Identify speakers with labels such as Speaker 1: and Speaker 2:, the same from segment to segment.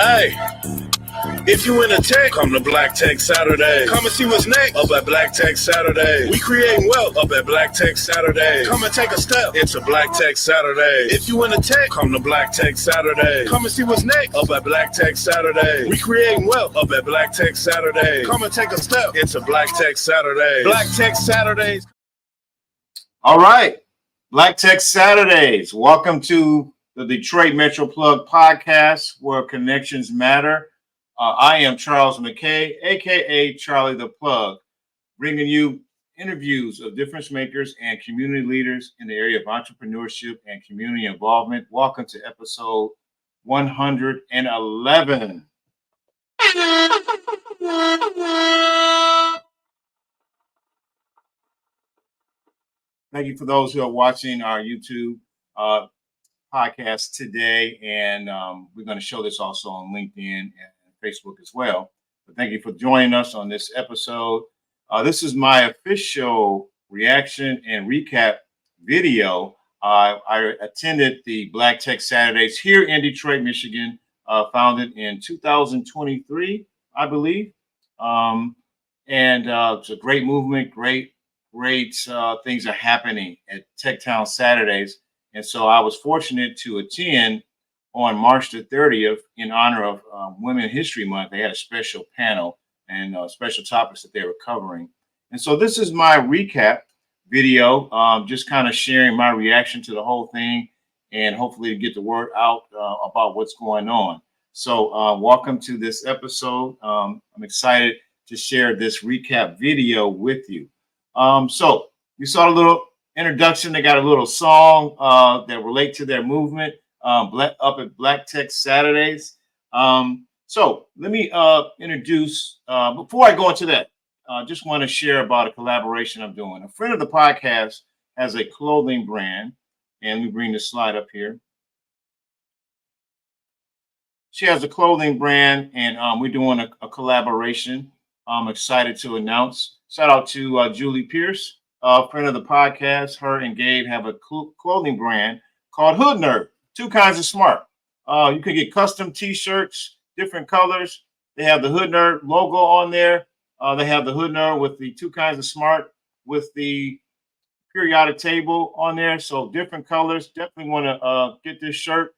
Speaker 1: Hey, if you in a tech, come to Black Tech Saturday. Come and see what's next up at Black Tech Saturday. We creating wealth up at Black Tech Saturday. Come and take a step. It's a Black Tech Saturday. If you in a tech, come to Black Tech Saturday. Come and see what's next up at Black Tech Saturday. We creating wealth up at Black Tech Saturday. Come and take a step. It's a Black Tech Saturday. Black Tech Saturdays.
Speaker 2: All right, Black Tech Saturdays. Welcome to the Detroit Metro Plug podcast, where connections matter. I am Charles McKaye, aka Charlie the Plug, bringing you interviews of difference makers and community leaders in the area of entrepreneurship and community involvement. Welcome to episode 111. Thank you for those who are watching our YouTube podcast today, and we're going to show this also on LinkedIn and Facebook as well. But thank you for joining us on this episode. This is my official reaction and recap video. I attended the Black Tech Saturdays here in Detroit, Michigan, founded in 2023, I believe. And it's a great movement, great things are happening at Tech Town Saturdays. And so I was fortunate to attend on March the 30th in honor of Women's History Month. They had a special panel and special topics that they were covering. And so this is my recap video, just kind of sharing my reaction to the whole thing and hopefully get the word out about what's going on. So welcome to this episode. I'm excited to share this recap video with you. So you saw a little introduction. They got a little song that relate to their movement up at Black Tech Saturdays. So let me introduce, before I go into that, just want to share about a collaboration I'm doing. A friend of the podcast has a clothing brand, and let me bring the slide up here. She has a clothing brand, and we're doing a collaboration. I'm excited to announce. Shout out to Julie Pierce, friend of the podcast. Her and Gabe have a clothing brand called Hood Nerd. Two kinds of smart. You can get custom T-shirts, different colors. They have the Hood Nerd logo on there. They have the Hood Nerd with the two kinds of smart with the periodic table on there. So different colors. Definitely want to get this shirt,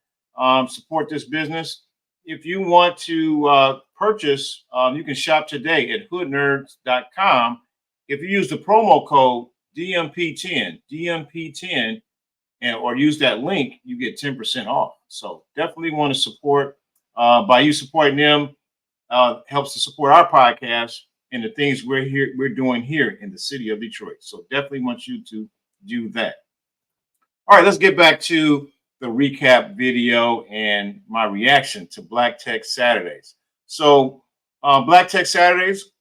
Speaker 2: support this business. If you want to purchase, you can shop today at hoodnerds.com. If you use the promo code DMP10, or use that link, you get 10% off. So definitely want to support. By you supporting them, helps to support our podcast and the things we're doing here in the city of Detroit. So definitely want you to do that. All right, let's get back to the recap video and my reaction to Black Tech Saturdays. So Black Tech Saturdays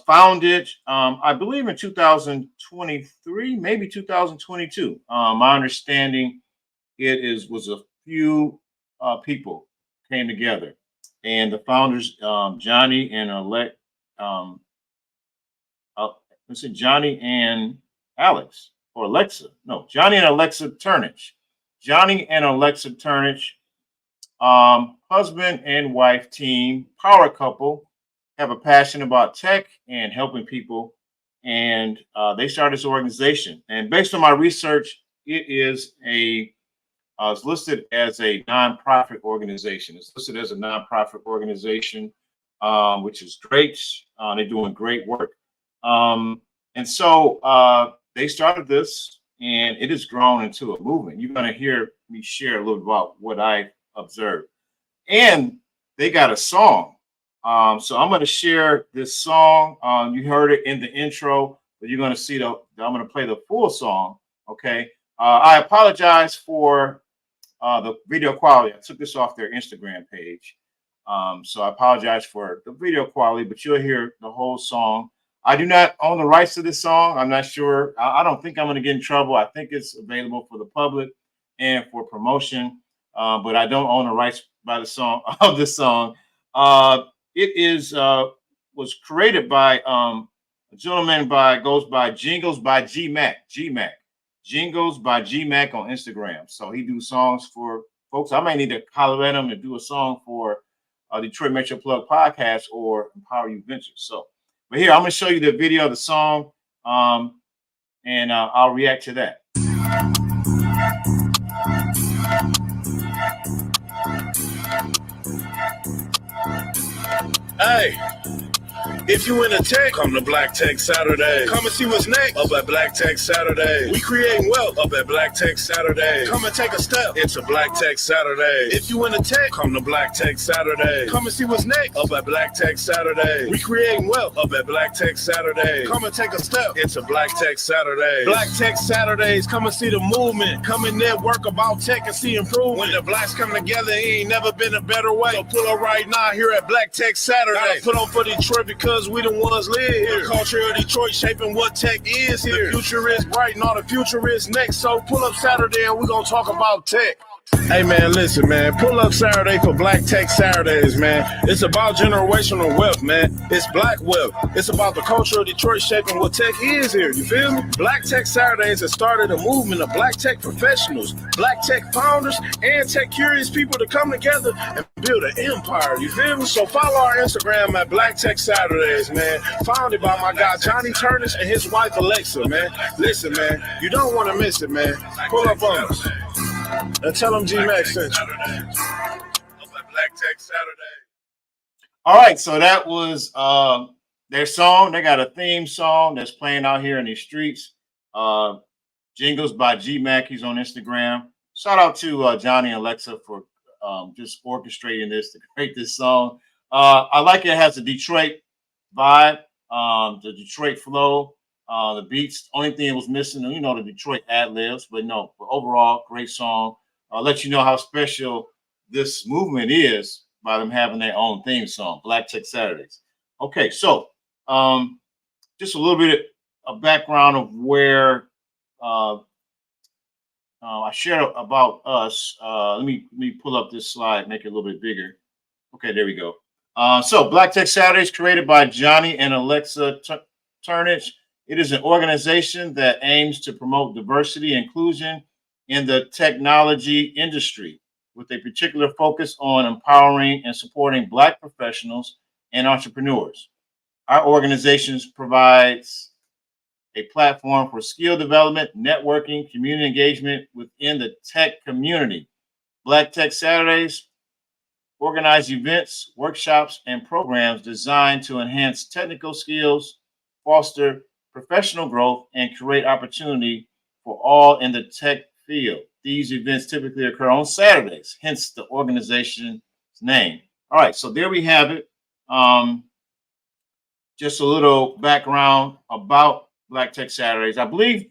Speaker 2: founded, I believe, in 2023, maybe 2022. My understanding, was a few people came together, and the founders, Johnny and Johnny and Alex or Alexa. No, Johnny and Alexa Turnage. Johnny and Alexa Turnage, husband and wife team, power couple, have a passion about tech and helping people. And they started this organization. And based on my research, it is it's listed as a nonprofit organization. It's listed as a nonprofit organization, which is great. They're doing great work. And so they started this, and it has grown into a movement. You're going to hear me share a little about what I observed. And they got a song. So I'm going to share this song. You heard it in the intro, but you're going to see I'm going to play the full song. Okay. I apologize for the video quality. I took this off their Instagram page. So I apologize for the video quality, but you'll hear the whole song. I do not own the rights to this song. I'm not sure. I don't think I'm going to get in trouble. I think it's available for the public and for promotion, but I don't own the rights by the song of this song. It was created by a gentleman goes by Jingles by G-Mac. Jingles by G-Mac on Instagram. So he do songs for folks. I might need to holler at him to do a song for Detroit Metro Plug podcast or Empower You Ventures. So, but here, I'm going to show you the video of the song, and I'll react to that.
Speaker 1: Hey. If you in a tech, come to Black Tech Saturday. Come and see what's next up at Black Tech Saturday. We creating wealth up at Black Tech Saturday. Come and take a step into Black Tech Saturday. If you in a tech, come to Black Tech Saturday. Come and see what's next up at Black Tech Saturday. We creating wealth up at Black Tech Saturday. Come and take a step into Black Tech Saturday. Black Tech Saturdays, come and see the movement. Come and network about tech and see improvement. When the blacks come together, it ain't never been a better way. So pull up right now here at Black Tech Saturday. Gotta put on for Detroit because we the ones live here. The culture of Detroit shaping what tech is here. The future is bright and all the future is next. So pull up Saturday and we're going to talk about tech. Hey man, listen man, pull up Saturday for Black Tech Saturdays, man. It's about generational wealth, man. It's black wealth. It's about the culture of Detroit shaping what tech is here, you feel me? Black Tech Saturdays has started a movement of black tech professionals, black tech founders, and tech curious people to come together and build an empire, you feel me? So follow our Instagram at Black Tech Saturdays, man. Founded by my guy Johnny Turnus and his wife Alexa, man. Listen, man, you don't want to miss it, man. Pull up on us. And tell them G-Max sent you. Black Tech Saturday.
Speaker 2: All right, so that was their song. They got a theme song that's playing out here in the streets. Jingles by G-Mac. He's on Instagram. Shout out to Johnny and Alexa for just orchestrating this to create this song. I like it. It has a Detroit vibe, the Detroit flow. The beats, only thing it was missing, you know, the Detroit ad-libs, but no, but overall, great song. I'll let you know how special this movement is by them having their own theme song, Black Tech Saturdays. Okay, so just a little bit of background of where I shared about us. Let me pull up this slide, make it a little bit bigger. Okay, there we go. So Black Tech Saturdays created by Johnny and Alexa Turnage. It is an organization that aims to promote diversity and inclusion in the technology industry, with a particular focus on empowering and supporting Black professionals and entrepreneurs. Our organization provides a platform for skill development, networking, community engagement within the tech community. Black Tech Saturdays organize events, workshops, and programs designed to enhance technical skills, foster professional growth, and create opportunity for all in the tech field. These events typically occur on Saturdays, hence the organization's name. All right, so there we have it. Just a little background about Black Tech Saturdays. I believe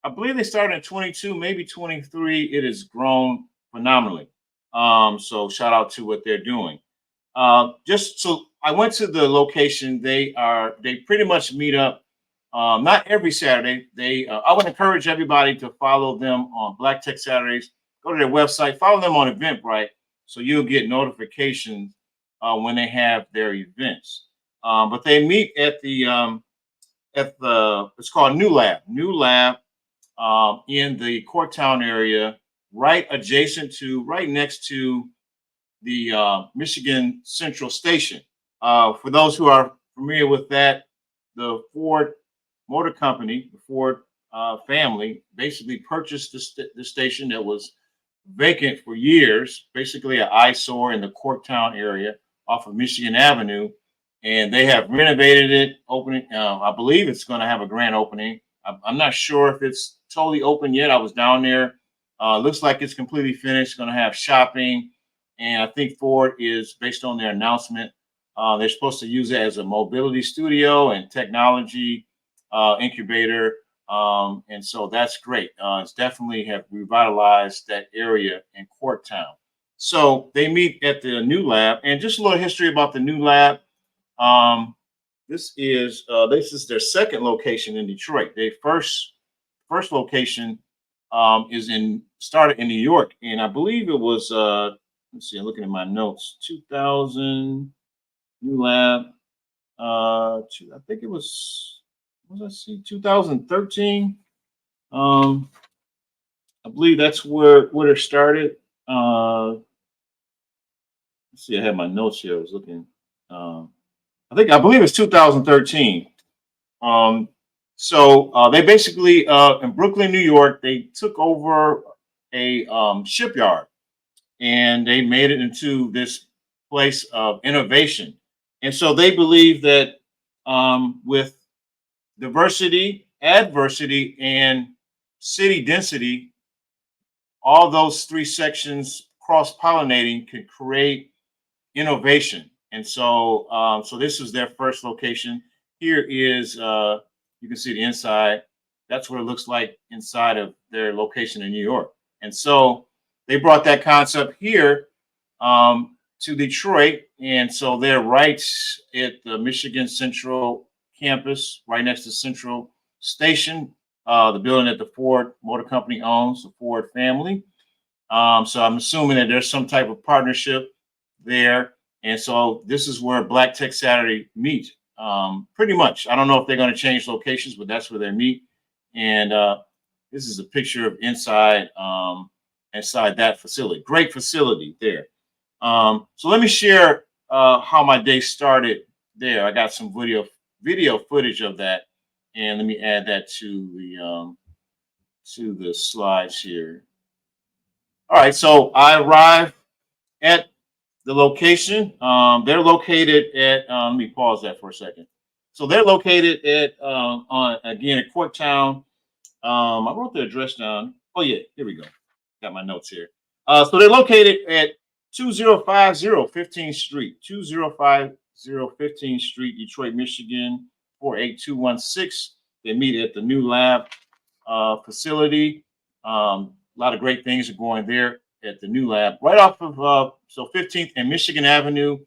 Speaker 2: they started in 22, maybe 23. It has grown phenomenally. So shout out to what they're doing. Just so I went to the location. They pretty much meet up. Not every Saturday. I would encourage everybody to follow them on Black Tech Saturdays. Go to their website, follow them on Eventbrite, so you'll get notifications when they have their events. But they meet at the it's called New Lab in the Corktown area, right next to the Michigan Central Station. For those who are familiar with that, the Ford Motor Company, the Ford family, basically purchased the station that was vacant for years, basically an eyesore in the Corktown area off of Michigan Avenue. And they have renovated it, opening. I believe it's going to have a grand opening. I'm not sure if it's totally open yet. I was down there. Looks like it's completely finished. Going to have shopping. And I think Ford is, based on their announcement, they're supposed to use it as a mobility studio and technology incubator. And so that's great. It's definitely have revitalized that area in Corktown. So they meet at the New Lab. And just a little history about the New Lab. This is their second location in Detroit. Their first location started in New York, and I believe it was let's see, I'm looking at my notes. 2000 New Lab. I think it was 2013. I believe that's where it started. Let's see, I had my notes here. I was looking. I believe it's 2013. Um, they basically in Brooklyn, New York, they took over a shipyard and they made it into this place of innovation. And so they believe that with diversity, adversity, and city density, all those three sections cross pollinating can create innovation. And so this is their first location. Here is you can see the inside. That's what it looks like inside of their location in New York. And so they brought that concept here to Detroit. And so they're right at the Michigan Central campus, right next to Central Station, the building that the Ford Motor Company owns, the Ford family. So I'm assuming that there's some type of partnership there. And so this is where Black Tech Saturday meet. Pretty much. I don't know if they're going to change locations, but that's where they meet. And this is a picture of inside that facility. Great facility there. So let me share how my day started there. I got some video footage of that, and let me add that to the slides here. All right, so I arrived at the location. They're located at. Let me pause that for a second. So they're located at again at Corktown. I wrote the address down. Oh yeah, here we go. Got my notes here. So they're located at 2050 15th Street, 2050 15th Street, Detroit, Michigan, 48216. They meet at the new lab facility. A lot of great things are going there at the new lab, right off of 15th and Michigan Avenue,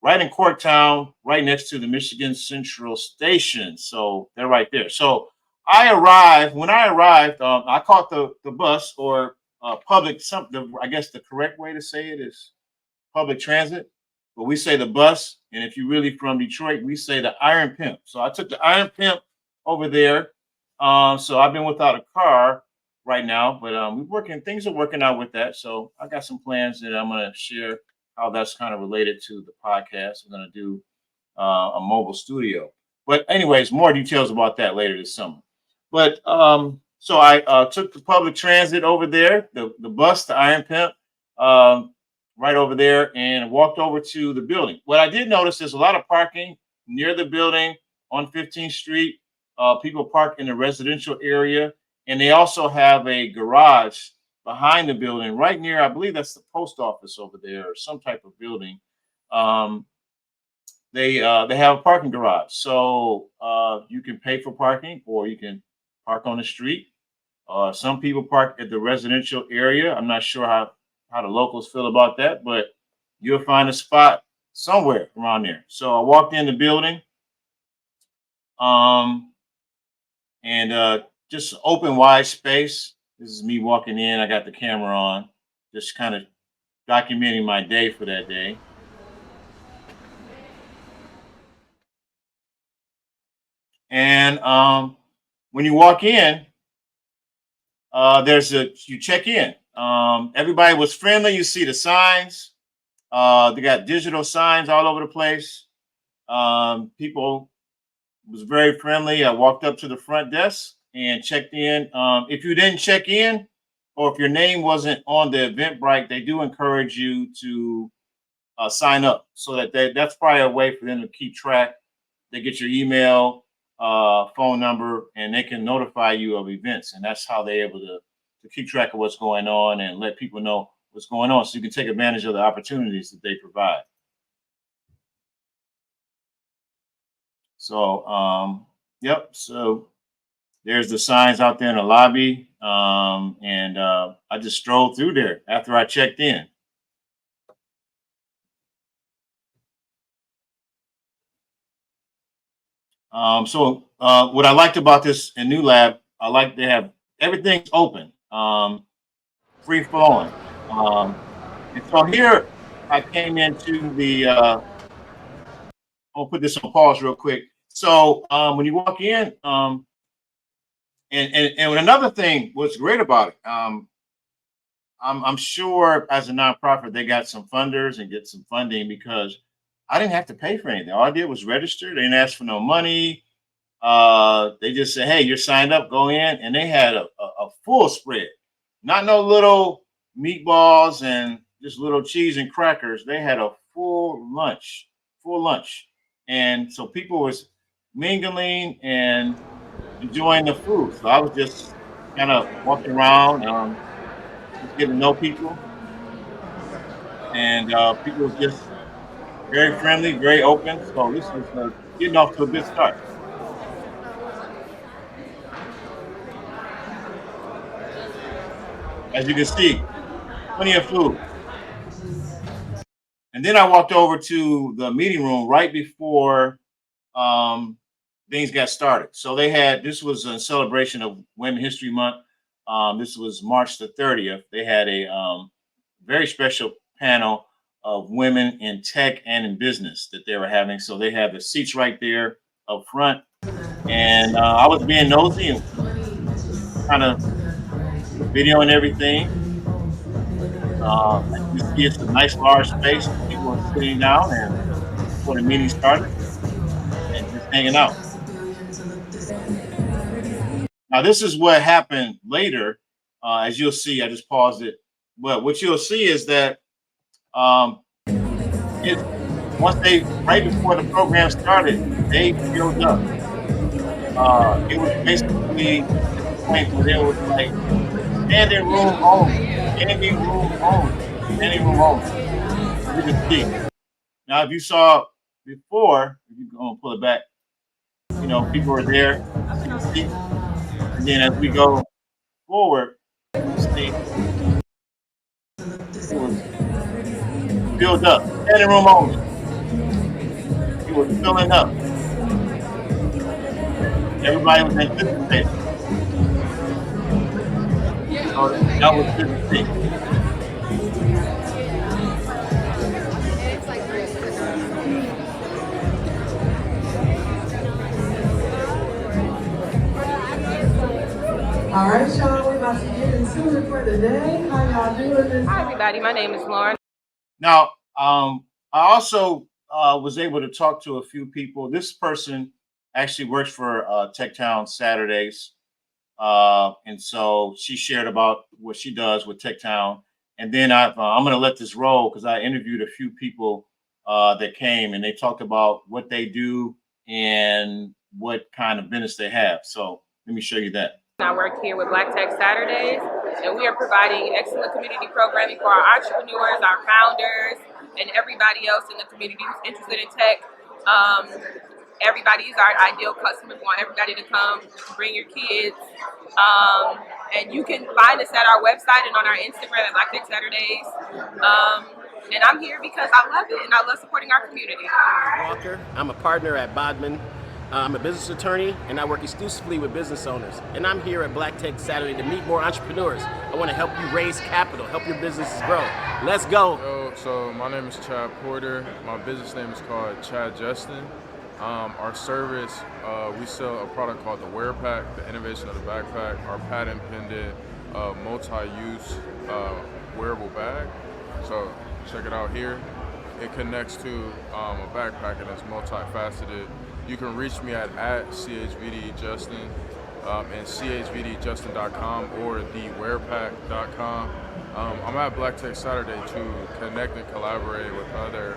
Speaker 2: right in Corktown, right next to the Michigan Central Station. So they're right there. So when I arrived, I caught the bus or public, I guess the correct way to say it is public transit, but we say the bus. And if you're really from Detroit, we say the Iron Pimp. So I took the Iron Pimp over there. So I've been without a car right now, but things are working out with that. So I got some plans that I'm going to share how that's kind of related to the podcast. I'm going to do a mobile studio. But anyways, more details about that later this summer. But so I took the public transit over there, the bus, the Iron Pimp, right over there, and walked over to the building. What I did notice, there's a lot of parking near the building on 15th Street. People park in the residential area, and they also have a garage behind the building, right near, I believe that's the post office over there, or some type of building. They have a parking garage, so you can pay for parking, or you can park on the street. Some people park at the residential area. I'm not sure how the locals feel about that, but you'll find a spot somewhere around there. So I walked in the building, and just open, wide space. This is me walking in. I got the camera on, just kind of documenting my day for that day. And when you walk in, you check in. Everybody was friendly. You see the signs. They got digital signs all over the place. People was very friendly. I walked up to the front desk and checked in. If you didn't check in, or if your name wasn't on the Eventbrite, they do encourage you to sign up, so that's probably a way for them to keep track. They get your email, phone number, and they can notify you of events, and that's how they're able to keep track of what's going on and let people know what's going on, so you can take advantage of the opportunities that they provide. So, yep. So there's the signs out there in the lobby, and I just strolled through there after I checked in. So what I liked about this new lab, I like they have everything's open, free flowing. And so here I came into I'll put this on pause real quick. So when you walk in, and another thing, what's great about it, I'm sure as a nonprofit they got some funders and get some funding because I didn't have to pay for anything. All I did was register. They didn't ask for no money. They just said, "Hey, you're signed up. Go in," and they had a full spread, not no little meatballs and just little cheese and crackers. They had a full lunch, and so people was mingling and enjoying the food. So I was just kind of walking around, just getting to know people, and people was just very friendly, very open. So this was getting off to a good start. As you can see, plenty of food. And then I walked over to the meeting room right before um, things got started. So they had this was a celebration of Women History Month. This was March the 30th. They had a very special panel of women in tech and in business that they were having. So they had the seats right there up front, and I was being nosy and kind of videoing everything. As you can see, it's a nice large space. People are sitting down and before the meeting started and just hanging out. Now, this is what happened later. As you'll see, I just paused it. Well, what you'll see is that um, it, once they, right before the program started, they filled up. It was basically at the point where there was like standing room only, standing room only, standing room only. As you can see. Now, if you saw before, if you go and pull it back, people were there, see the seats. And then as we go forward, you see it was filled up, standing room only. It was filling up. Everybody was anticipating. So that was good to see.
Speaker 3: All right, y'all, we're about to get into it for the day. How y'all doing this?
Speaker 4: Hi, everybody. My name is Lauren.
Speaker 2: Now, I also was able to talk to a few people. This person actually works for Tech Town Saturdays. And so she shared about what she does with Tech Town. And then I'm going to let this roll because I interviewed a few people that came and they talked about what they do and what kind of business they have. So let me show you that.
Speaker 4: I work here with Black Tech Saturdays, and we are providing excellent community programming for our entrepreneurs, our founders, and everybody else in the community who's interested in tech. Everybody is our ideal customer. We want everybody to come, bring your kids. And you can find us at our website and on our Instagram at Black Tech Saturdays. And I'm here because I love it and I love supporting our community.
Speaker 5: Walker. I'm a partner at Bodman. I'm a business attorney and I work exclusively with business owners. And I'm here at Black Tech Saturday to meet more entrepreneurs. I want to help you raise capital, help your businesses grow. Let's go.
Speaker 6: So my name is Chad Porter. My business name is called Chad Justin. Our service, we sell a product called the Wear Pack, the innovation of the backpack, our patent pending multi-use wearable bag. So check it out here. It connects to a backpack and it's multifaceted. You can reach me at CHVDJustin and chvdjustin.com or thewearpack.com. I'm at Black Tech Saturday to connect and collaborate with other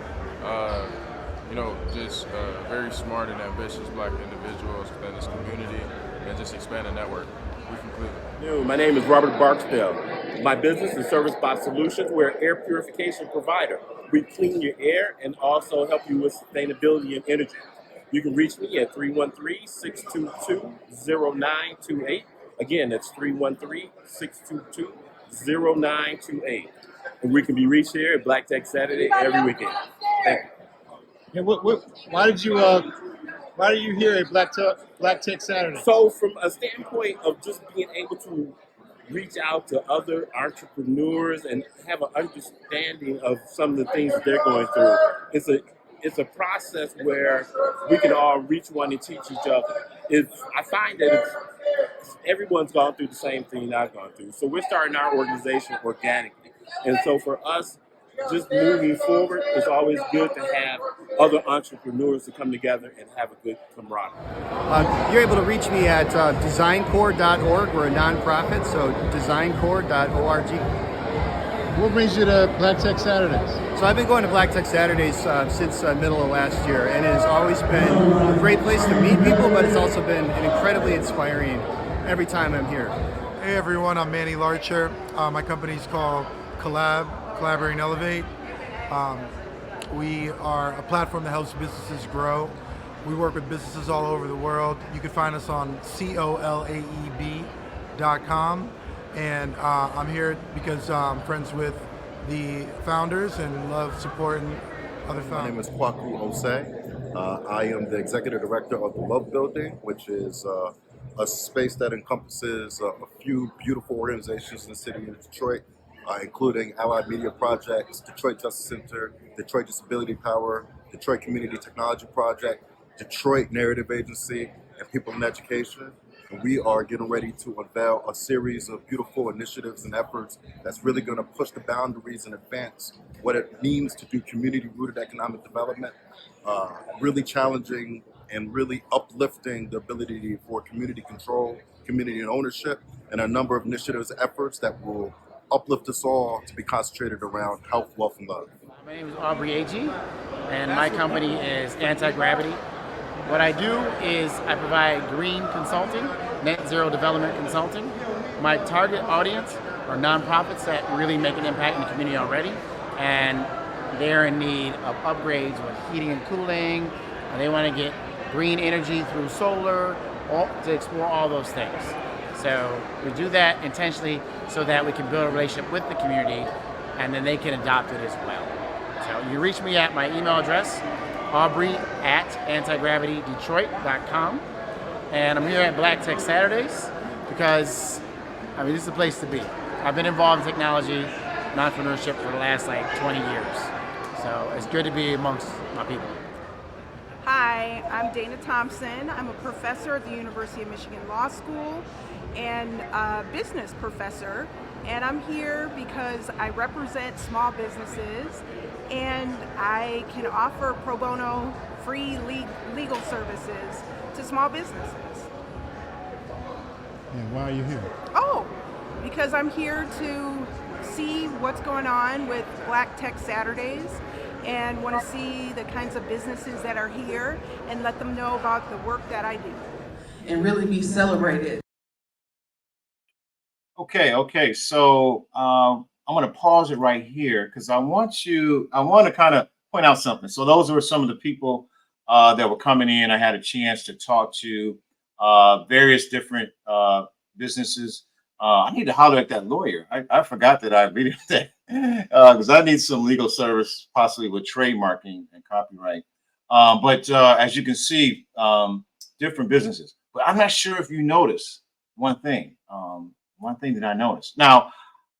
Speaker 6: just very smart and ambitious Black individuals within this community and just expand the network. We from Cleveland.
Speaker 5: My name is Robert Barksdale. My business is Service Bot Solutions. We're an air purification provider. We clean your air and also help you with sustainability and energy. You can reach me at 313-622-0928. Again, that's 313-622-0928. And we can be reached here at Black Tech Saturday every weekend. Thank you.
Speaker 7: And why did you here at Black Tech Saturday?
Speaker 5: So from a standpoint of just being able to reach out to other entrepreneurs and have an understanding of some of the things that they're going through, it's a process where we can all reach one and teach each other. I find that it's
Speaker 8: everyone's gone through the same thing I've gone through. So we're starting our organization organically. And so for us, just moving forward, it's always good to have other entrepreneurs to come together and have a good camaraderie.
Speaker 9: You're able to reach me at designcore.org. We're a nonprofit, so designcore.org.
Speaker 7: What brings you to Black Tech Saturdays?
Speaker 9: So I've been going to Black Tech Saturdays since middle of last year, and it has always been a great place to meet people, but it's also been an incredibly inspiring every time I'm here.
Speaker 10: Hey everyone, I'm Manny Larcher. My company's called Collaborate and Elevate. We are a platform that helps businesses grow. We work with businesses all over the world. You can find us on COLAEB.com. And I'm here because I'm friends with the founders and love supporting other founders.
Speaker 11: My name is Kwaku Osei. I am the executive director of the Love Building, which is a space that encompasses a few beautiful organizations in the city of Detroit, including Allied Media Projects, Detroit Justice Center, Detroit Disability Power, Detroit Community Technology Project, Detroit Narrative Agency, and People in Education. And we are getting ready to unveil a series of beautiful initiatives and efforts that's really going to push the boundaries and advance what it means to do community-rooted economic development, really challenging and really uplifting the ability for community control, community and ownership, and a number of initiatives and efforts that will uplift us all to be concentrated around health, wealth, and love.
Speaker 12: My name is Aubrey Agee, and my company is Anti-Gravity. What I do is I provide green consulting, net zero development consulting. My target audience are nonprofits that really make an impact in the community already, and they're in need of upgrades with heating and cooling, and they want to get green energy through solar, to explore all those things. So we do that intentionally so that we can build a relationship with the community, and then they can adopt it as well. So you reach me at my email address, Aubrey@antigravitydetroit.com. And I'm here at Black Tech Saturdays because, this is the place to be. I've been involved in technology and entrepreneurship for the last 20 years. So it's good to be amongst my people.
Speaker 13: Hi, I'm Dana Thompson. I'm a professor at the University of Michigan Law School and a business professor. And I'm here because I represent small businesses and I can offer pro bono free legal services to small businesses.
Speaker 7: And why are you here?
Speaker 13: Oh, because I'm here to see what's going on with Black Tech Saturdays and want to see the kinds of businesses that are here and let them know about the work that I do.
Speaker 3: And really be celebrated.
Speaker 2: Okay. So I'm going to pause it right here because I want to kind of point out something. So those were some of the people that were coming in. I had a chance to talk to various different businesses. I need to holler at that lawyer. I forgot that I videoed that because I need some legal service, possibly with trademarking and copyright. But as you can see, different businesses. But I'm not sure if you noticed one thing. One thing that I noticed. Now,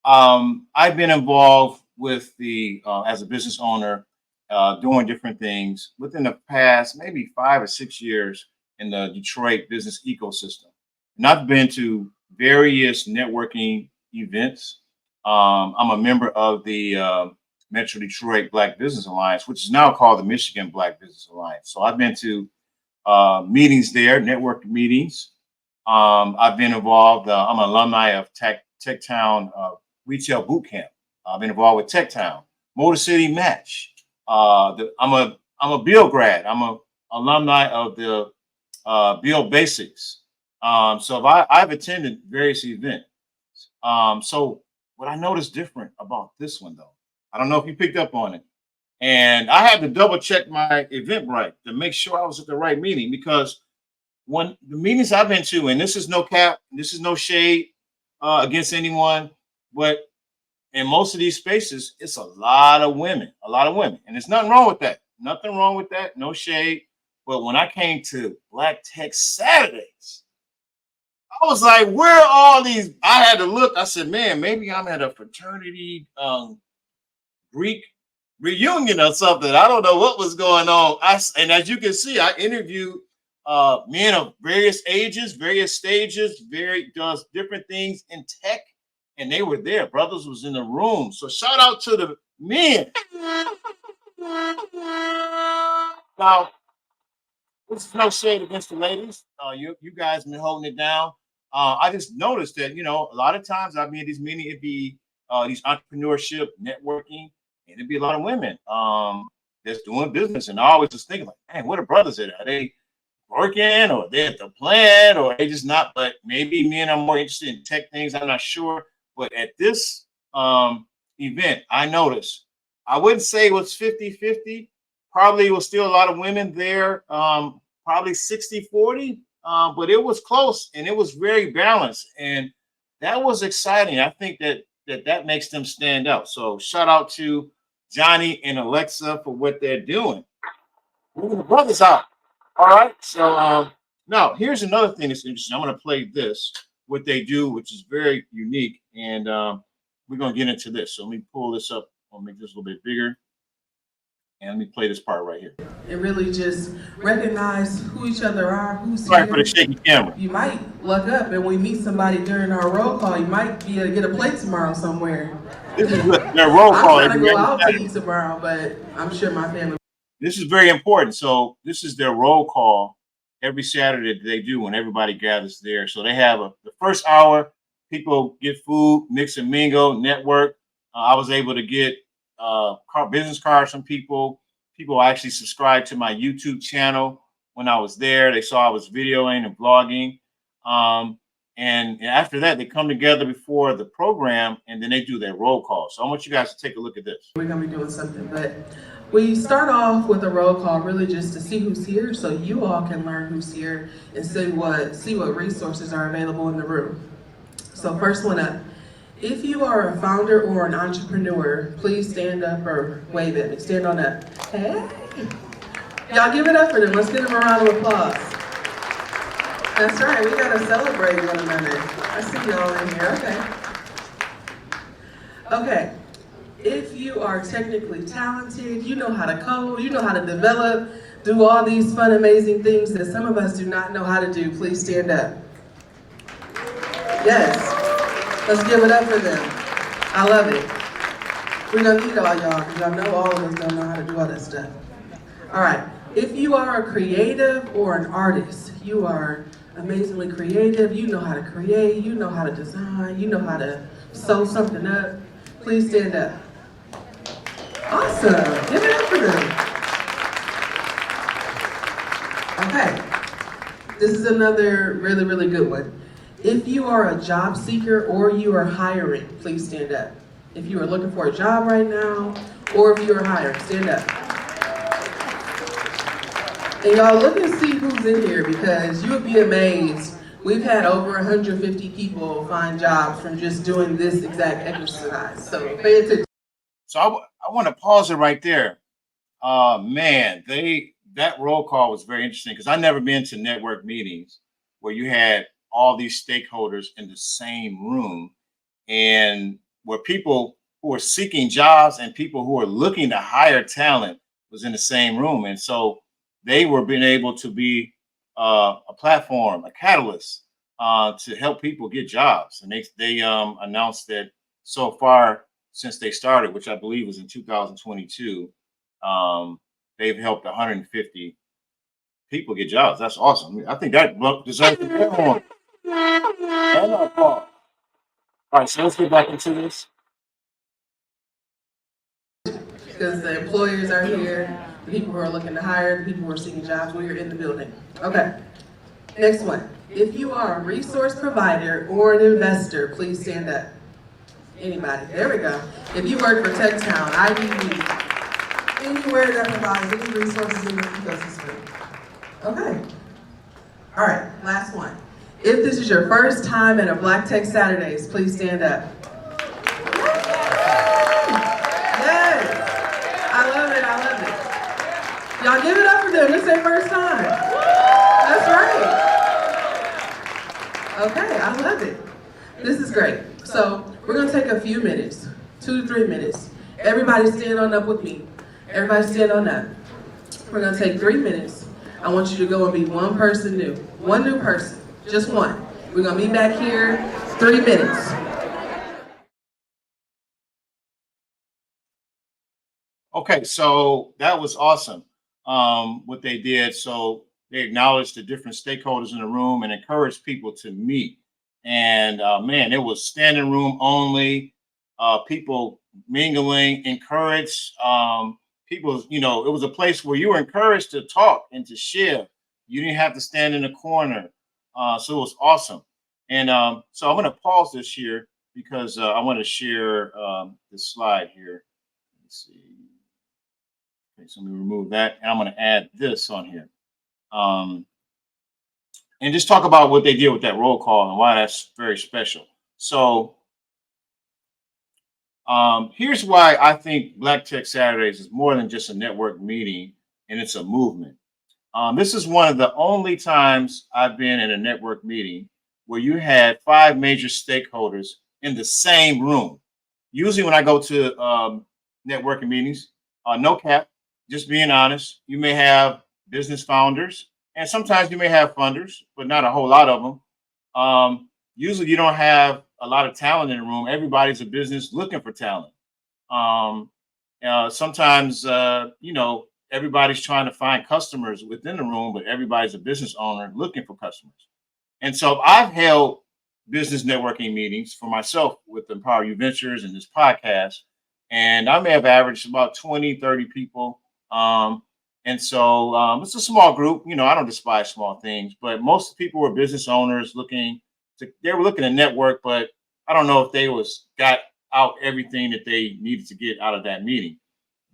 Speaker 2: I've been involved with the as a business owner, doing different things within the past maybe 5 or 6 years in the Detroit business ecosystem. And I've been to various networking events. I'm a member of the Metro Detroit Black Business Alliance, which is now called the Michigan Black Business Alliance. So I've been to meetings there, network meetings. I've been involved. I'm an alumni of Techtown Retail Boot Camp. I've been involved with Techtown, Motor City Match. I'm a Bill grad. I'm a alumni of the Bill Basics. So I've attended various events. So what I noticed different about this one, though, I don't know if you picked up on it, and I had to double check my Eventbrite to make sure I was at the right meeting, because when the meetings I've been to, and this is no cap, this is no shade against anyone, but in most of these spaces, it's a lot of women, and there's nothing wrong with that. Nothing wrong with that, no shade. But when I came to Black Tech Saturdays, I was like, where are all these? I had to look. I said, man, maybe I'm at a fraternity Greek reunion or something. I don't know what was going on. And as you can see, I interviewed men of various ages, various stages, does different things in tech, and they were there. Brothers was in the room. So shout out to the men. Now, this is no shade against the ladies. You guys been holding it down. I just noticed that, a lot of times I'd be in these meetings, it'd be these entrepreneurship networking, and it'd be a lot of women that's doing business. And I always just thinking like, man, where the brothers at? Are they working, or they at the plant, or they just not? But maybe men are more interested in tech things. I'm not sure. But at this event, I noticed, I wouldn't say it was 50-50. Probably was still a lot of women there, probably 60-40, but it was close and it was very balanced. And that was exciting. I think that makes them stand out. So shout out to Johnny and Alexa for what they're doing. Moving the brothers out. All right. So now here's another thing that's interesting. I'm going to play this, what they do, which is very unique. And we're going to get into this. So let me pull this up. I'll make this a little bit bigger. And let me play this part right here.
Speaker 3: And really just recognize who each other are, who's
Speaker 2: Sorry
Speaker 3: here.
Speaker 2: for the shaky camera.
Speaker 3: You might luck up, and when we meet somebody during our roll call, you might be able to get a plate tomorrow somewhere.
Speaker 2: This is their roll call.
Speaker 3: I'm trying to go out to eat tomorrow, but I'm sure my family.
Speaker 2: This is very important. So this is their roll call every Saturday that they do when everybody gathers there. So they have the first hour, people get food, mix and mingle, network. I was able to get business cards from people. People actually subscribed to my YouTube channel when I was there. They saw I was videoing and vlogging. And after that, they come together before the program, and then they do their roll call. So I want you guys to take a look at this.
Speaker 3: We're going to be doing something, but we start off with a roll call really just to see who's here, so you all can learn who's here and see what resources are available in the room. So first one up. If you are a founder or an entrepreneur, please stand up or wave at me. Stand on up. Hey. Y'all give it up for them. Let's give them a round of applause. That's right. We got to celebrate one another. I see y'all in here. Okay. Okay. If you are technically talented, you know how to code, you know how to develop, do all these fun, amazing things that some of us do not know how to do, please stand up. Yes. Let's give it up for them. I love it. We don't need all y'all, because I know all of us don't know how to do all that stuff. All right. If you are a creative or an artist, you are amazingly creative, you know how to create, you know how to design, you know how to sew something up, please stand up. Awesome. Give it up for them. Okay. This is another really, really good one. If you are a job seeker or you are hiring, please stand up. If you are looking for a job right now, or if you are hiring, stand up. And y'all look and see who's in here, because you would be amazed. We've had over 150 people find jobs from just doing this exact exercise. So pay attention.
Speaker 2: So I want to pause it right there. Man, that roll call was very interesting, because I've never been to network meetings where you had all these stakeholders in the same room, and where people who are seeking jobs and people who are looking to hire talent was in the same room. And so they were being able to be a platform, a catalyst to help people get jobs. And they announced that so far since they started, which I believe was in 2022, they've helped 150 people get jobs. That's awesome. I think that deserves to be on. All right, so let's get back into this.
Speaker 3: Because the employers are here, the people who are looking to hire, the people who are seeking jobs, we're in the building. Okay, next one. If you are a resource provider or an investor, please stand up. Anybody? There we go. If you work for TechTown, IDV, anywhere that provides any resources in the ecosystem. Okay. All right, last one. If this is your first time at a Black Tech Saturdays, please stand up. Yes. I love it, I love it. Y'all give it up for them. This is their first time. That's right. Okay, I love it. This is great. So we're going to take a few minutes, 2 to 3 minutes. Everybody stand on up with me. Everybody stand on up. We're going to take 3 minutes. I want you to go and be one person new. One new person. Just one. We're going to be back here 3 minutes.
Speaker 2: Okay, so that was awesome. What they did. So they acknowledged the different stakeholders in the room and encouraged people to meet. And man, it was standing room only. People mingling, encouraged. People, you know, it was a place where you were encouraged to talk and to share. You didn't have to stand in a corner. So it was awesome. And so I'm going to pause this here because I want to share this slide here. Let's see. Okay, so let me remove that, and I'm going to add this on here. And just talk about what they did with that roll call and why that's very special. So here's why I think Black Tech Saturdays is more than just a network meeting, and it's a movement. This is one of the only times I've been in a network meeting where you had 5 major stakeholders in the same room. Usually when I go to networking meetings, no cap, just being honest, you may have business founders and sometimes you may have funders, but not a whole lot of them. Usually you don't have a lot of talent in the room. Everybody's a business looking for talent. Sometimes, you know, everybody's trying to find customers within the room, but everybody's a business owner looking for customers. And so I've held business networking meetings for myself with Empower You Ventures and this podcast. And I may have averaged about 20, 30 people. And so it's a small group. You know, I don't despise small things, but most people were business owners they were looking to network, but I don't know if they got out everything that they needed to get out of that meeting.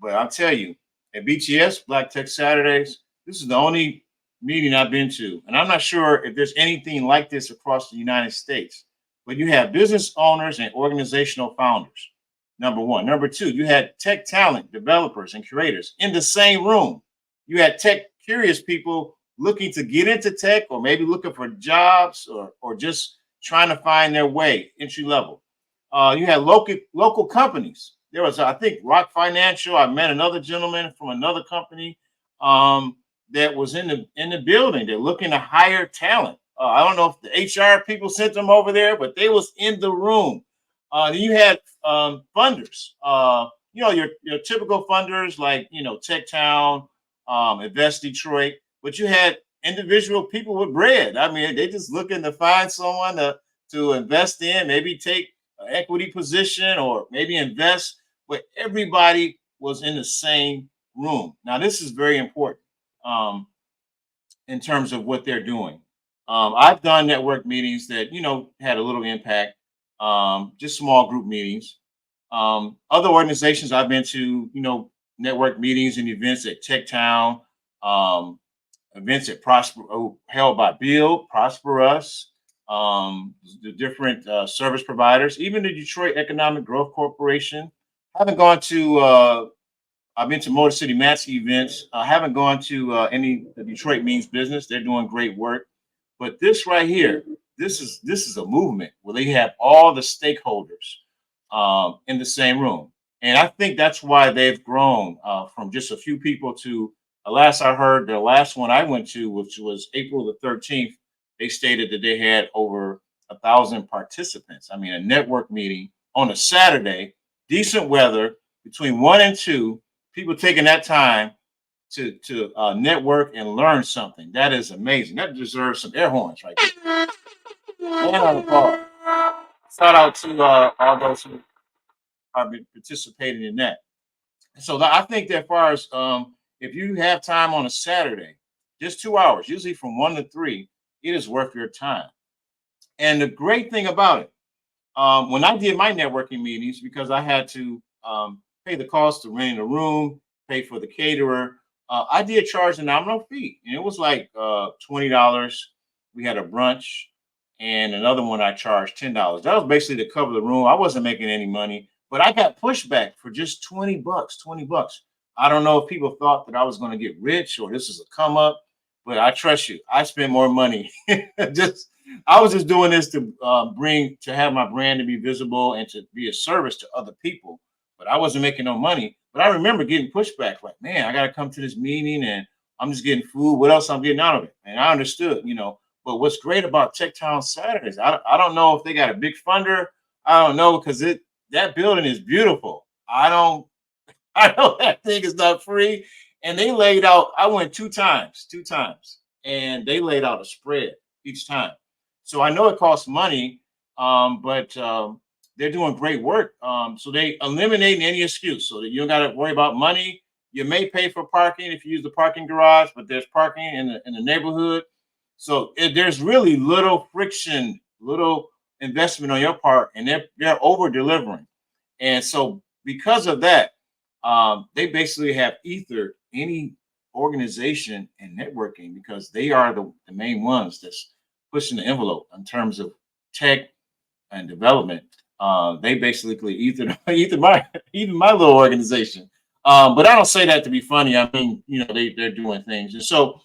Speaker 2: But I'll tell you, at BTS, Black Tech Saturdays, this is the only meeting I've been to. And I'm not sure if there's anything like this across the United States, but you have business owners and organizational founders. Number one. Number two, you had tech talent, developers, and creators in the same room. You had tech curious people looking to get into tech or maybe looking for jobs or just trying to find their way, entry level. You had local companies. There was, I think, Rock Financial. I met another gentleman from another company that was in the building. They're looking to hire talent. I don't know if the HR people sent them over there, but they was in the room. Then you had funders. You know, your typical funders like, you know, Tech Town, Invest Detroit, but you had individual people with bread. I mean, they just looking to find someone to invest in, maybe take an equity position or maybe invest, but everybody was in the same room. Now, this is very important in terms of what they're doing. I've done network meetings that, you know, had a little impact, just small group meetings. Other organizations I've been to, you know, network meetings and events at Tech Town, events at held by Build, Prosper Us, the different service providers, even the Detroit Economic Growth Corporation. I've been to Motor City Matsky events. I haven't gone to any Detroit Means Business. They're doing great work. But this right here, this is a movement where they have all the stakeholders in the same room. And I think that's why they've grown from just a few people to, last I heard, the last one I went to, which was April the 13th, they stated that they had over 1,000 participants. I mean, a network meeting on a Saturday, decent weather, between 1 and 2, people taking that time to network and learn something. That is amazing. That deserves some air horns right there. And on the call. Shout out to all those who have been participating in that. So I think that as far as if you have time on a Saturday, just 2 hours, usually from 1 to 3, it is worth your time. And the great thing about it, when I did my networking meetings, because I had to pay the cost of renting a room, pay for the caterer, I did charge a nominal fee, and it was like $20. We had a brunch, and another one I charged $10. That was basically to cover the room. I wasn't making any money, but I got pushback for just $20. $20. I don't know if people thought that I was going to get rich or this is a come up, but I trust you. I spend more money. I was just doing this to have my brand to be visible and to be a service to other people. But I wasn't making no money. But I remember getting pushback, like, man, I got to come to this meeting and I'm just getting food. What else I'm getting out of it? And I understood, you know. But what's great about Tech Town Saturdays, I don't know if they got a big funder. I don't know, because that building is beautiful. I know that thing is not free. And they laid out, I went two times, and they laid out a spread each time. So I know it costs money, but they're doing great work. So they eliminate any excuse so that you don't got to worry about money. You may pay for parking if you use the parking garage, but there's parking in the neighborhood. So there's really little friction, little investment on your part, and they're over delivering. And so because of that, they basically have ethered any organization and networking, because they are the main ones that's pushing the envelope in terms of tech and development. They basically ethered my little organization. But I don't say that to be funny. I mean, you know, they're doing things. And so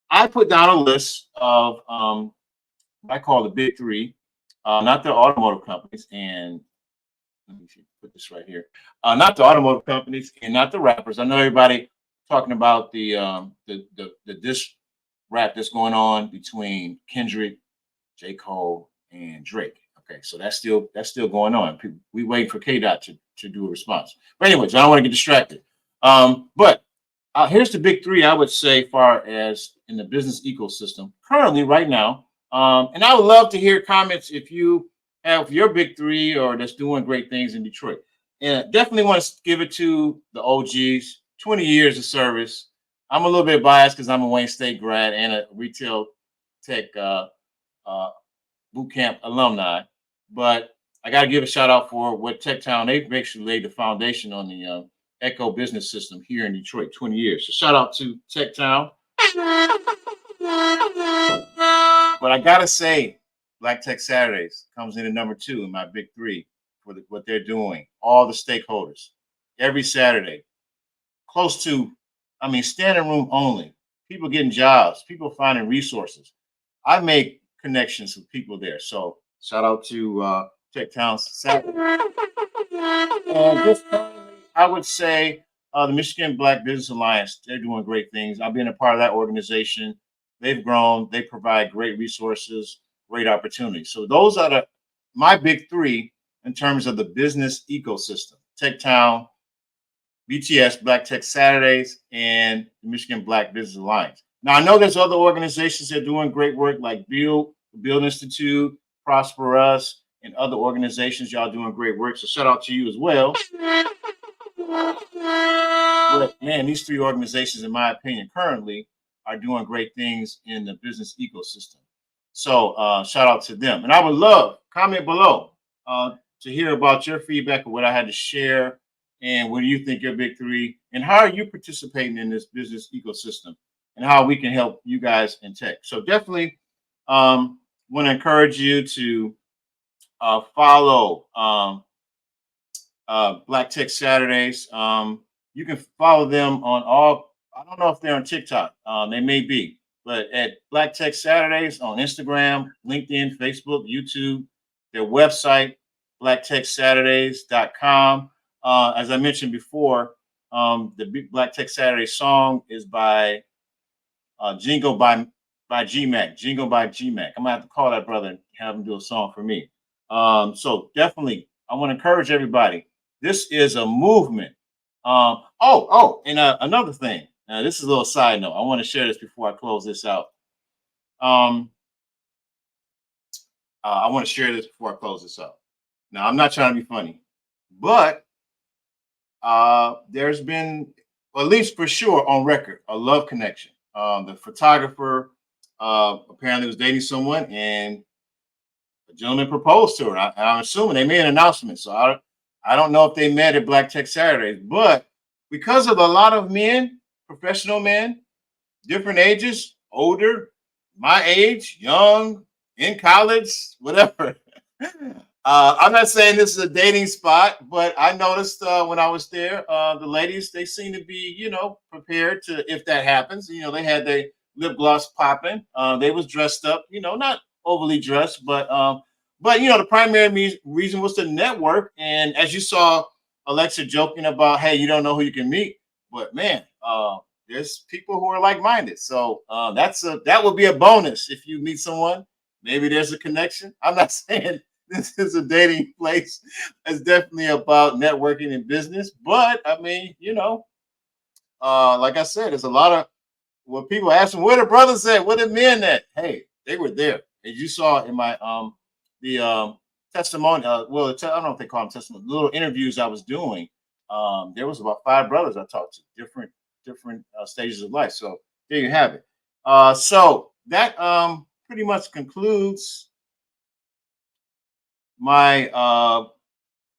Speaker 2: I put down a list of what I call the big three, not the automotive companies, and let me put this right here. Not the automotive companies and not the rappers. I know everybody talking about the diss rap that's going on between Kendrick, J. Cole, and Drake. Okay, so that's still going on. We wait for KDOT to do a response. But anyways, I don't want to get distracted. But here's the big three I would say, far as in the business ecosystem currently right now. And I would love to hear comments if you have your big three or that's doing great things in Detroit. And definitely want to give it to the OGs, 20 years of service. I'm a little bit biased because I'm a Wayne State grad and a retail tech boot camp alumni, but I got to give a shout out for what Tech Town, they've actually laid the foundation on the Echo business system here in Detroit, 20 years. So shout out to Tech Town. But I got to say, Black Tech Saturdays comes in at number 2 in my big three for what they're doing. All the stakeholders, every Saturday, close to, I mean, standing room only, people getting jobs, people finding resources. I make connections with people there. So shout out to Tech Town Saturday. And just currently, I would say the Michigan Black Business Alliance, they're doing great things. I've been a part of that organization. They've grown. They provide great resources, great opportunities. So those are my big three in terms of the business ecosystem. Tech Town, BTS, Black Tech Saturdays, and the Michigan Black Business Alliance. Now, I know there's other organizations that are doing great work like Build Institute, Prosper Us, and other organizations. Y'all doing great work. So shout out to you as well. But man, these three organizations, in my opinion, currently are doing great things in the business ecosystem. So shout out to them. And I would love, comment below to hear about your feedback of what I had to share, and what do you think your big three, and how are you participating in this business ecosystem, and how we can help you guys in tech. So definitely want to encourage you to follow Black Tech Saturdays. You can follow them on all, I don't know if they're on TikTok. They may be, but at Black Tech Saturdays on Instagram, LinkedIn, Facebook, YouTube, their website, blacktechsaturdays.com. As I mentioned before, the Black Tech Saturday song is by Jingle by GMAC. Jingle by GMAC. I'm gonna have to call that brother and have him do a song for me. So definitely, I want to encourage everybody. This is a movement. And another thing. This is a little side note. I want to share this before I close this out. I want to share this before I close this out. Now, I'm not trying to be funny, but there's been, at least for sure on record, a love connection. The photographer apparently was dating someone, and a gentleman proposed to her. I'm assuming they made an announcement. So I don't know if they met at Black Tech Saturdays, but because of a lot of men, professional men, different ages, older, my age, young, in college, whatever. I'm not saying this is a dating spot, but I noticed when I was there, the ladies, they seem to be, prepared to, if that happens, they had their lip gloss popping. They was dressed up, not overly dressed, but the primary reason was to network. And as you saw Alexa joking about, hey, you don't know who you can meet, but man, there's people who are like-minded. So that would be a bonus if you meet someone. Maybe there's a connection. I'm not saying this is a dating place. It's definitely about networking and business. But I mean, like I said, there's a lot of when people ask them where the brothers at, where the men at. Hey, they were there, as you saw in my testimony. I don't know if they call them testimony. Little interviews I was doing. There was about 5 brothers I talked to, different stages of life. So there you have it. So that pretty much concludes my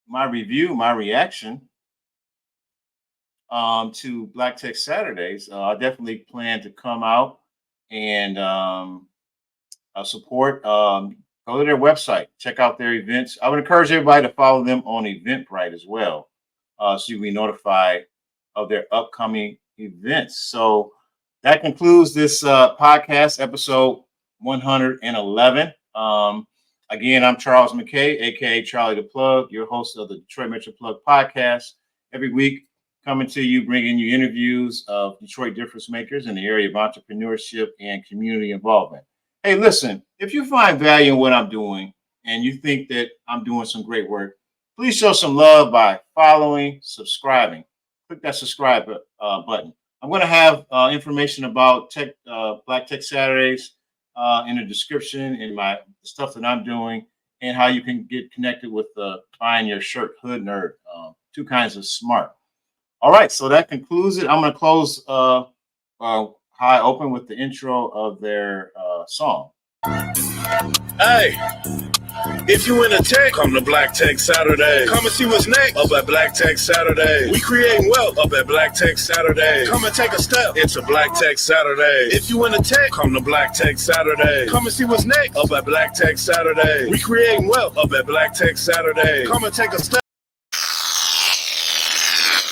Speaker 2: my review, my reaction to Black Tech Saturdays. I definitely plan to come out and support. Go to their website, check out their events. I would encourage everybody to follow them on Eventbrite as well, so you'll be notified of their upcoming events. So that concludes this podcast, episode 111. Again, I'm Charles McKaye, aka Charlie the Plug, your host of the Detroit Metro Plug podcast. Every week, coming to you, bringing you interviews of Detroit difference makers in the area of entrepreneurship and community involvement. Hey, listen, if you find value in what I'm doing and you think that I'm doing some great work, please show some love by following, subscribing. Click that subscribe button. I'm going to have information about Black Tech Saturdays in the description in my stuff that I'm doing and how you can get connected with buying your shirt, Hood Nerd, 2 kinds of smart. All right, so that concludes it. I'm going to close High Open with the intro of their song.
Speaker 1: Hey, if you in a tech, come to Black Tech Saturday. Come and see what's next up at Black Tech Saturday. We creating wealth up at Black Tech Saturday. Come and take a step. It's a Black Tech Saturday. If you in a tech, come to Black Tech Saturday. Come and see what's next up at Black Tech Saturday. We creating wealth up at Black Tech Saturday. Come and take a step.